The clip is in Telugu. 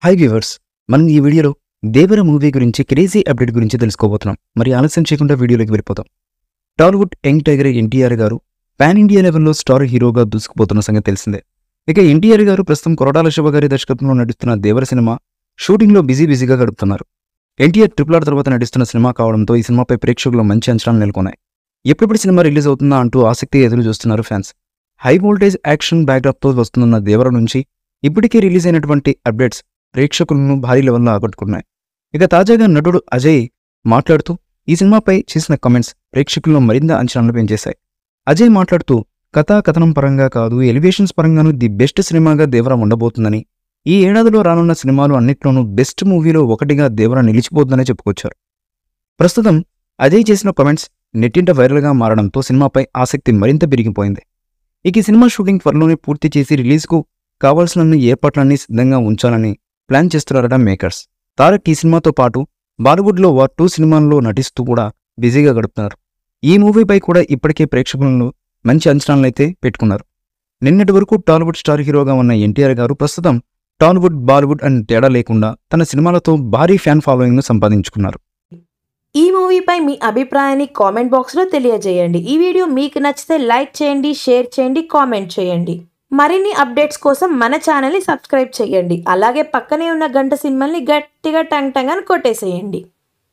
హాయ్ వ్యూవర్స్, మనం ఈ వీడియోలో దేవర మూవీ గురించి క్రేజీ అప్డేట్ గురించి తెలుసుకోబోతున్నాం. మరి ఆలస్యం చేయకుండా వీడియోలోకి వెళ్ళిపోతాం. టాలీవుడ్ యంగ్ టైగర్ ఎన్టీఆర్ గారు పాన్ ఇండియా లెవెల్లో స్టార్ హీరోగా దూసుకుపోతున్న సంగతి తెలిసిందే. ఇక ఎన్టీఆర్ గారు ప్రస్తుతం కొరటాల శివ గారి దర్శకత్వంలో నటిస్తున్న దేవర సినిమా షూటింగ్లో బిజీగా గడుపుతున్నారు. ఎన్టీఆర్ RRR తర్వాత నటిస్తున్న సినిమా కావడంతో ఈ సినిమాపై ప్రేక్షకుల్లో మంచి అంచనాలు నెలకొన్నాయి. ఎప్పుడెప్పుడు సినిమా రిలీజ్ అవుతుందా అంటూ ఆసక్తి ఎదురు చూస్తున్నారు ఫ్యాన్స్. హై వోల్టేజ్ యాక్షన్ బ్యాక్డ్రాప్తో వస్తున్న దేవర నుంచి ఇప్పటికే రిలీజ్ అయినటువంటి అప్డేట్స్ ప్రేక్షకులను భారీ లెవెల్లో ఆకట్టుకున్నాయి. ఇక తాజాగా నటుడు అజయ్ మాట్లాడుతూ ఈ సినిమాపై చేసిన కామెంట్స్ ప్రేక్షకుల్లో మరింత అంచనాలు పెంచేశాయి. అజయ్ మాట్లాడుతూ కథనం పరంగా కాదు, ఎలివేషన్స్ పరంగానూ ది బెస్ట్ సినిమాగా దేవర ఉండబోతుందని, ఈ ఏడాదిలో రానున్న సినిమాలు అన్నిట్లోనూ బెస్ట్ మూవీలో ఒకటిగా దేవర నిలిచిపోతుందని చెప్పుకొచ్చారు. ప్రస్తుతం అజయ్ చేసిన కామెంట్స్ నెట్టింట వైరల్గా మారడంతో సినిమాపై ఆసక్తి మరింత పెరిగిపోయింది. ఇక ఈ సినిమా షూటింగ్ త్వరలోనే పూర్తి చేసి రిలీజ్కు కావాల్సిన ఏర్పాట్లన్నీ సిద్ధంగా ఉంచాలని ప్లాన్ చేస్తున్నారట మేకర్స్. తారక్ ఈ సినిమాతో పాటు బాలీవుడ్లో వార్ 2 సినిమాల్లో నటిస్తూ కూడా బిజీగా గడుపుతున్నారు. ఈ మూవీపై కూడా ఇప్పటికే ప్రేక్షకులను మంచి అంచనాలనైతే పెట్టుకున్నారు. నిన్నటి వరకు టాలీవుడ్ స్టార్ హీరోగా ఉన్న ఎన్టీఆర్ గారు ప్రస్తుతం టాలీవుడ్, బాలీవుడ్ అని తేడా లేకుండా తన సినిమాలతో భారీ ఫ్యాన్ ఫాలోయింగ్ను సంపాదించుకున్నారు. ఈ మూవీపై మీ అభిప్రాయాన్ని కామెంట్ బాక్స్లో తెలియజేయండి. ఈ వీడియో మీకు నచ్చితే లైక్ చేయండి, షేర్ చేయండి, కామెంట్ చేయండి. మరిన్ని అప్డేట్స్ కోసం మన ఛానల్ని సబ్స్క్రైబ్ చేయండి. అలాగే పక్కనే ఉన్న గంట సింబల్ని గట్టిగా టంగ్ టంగ్ అని కొట్టేసేయండి.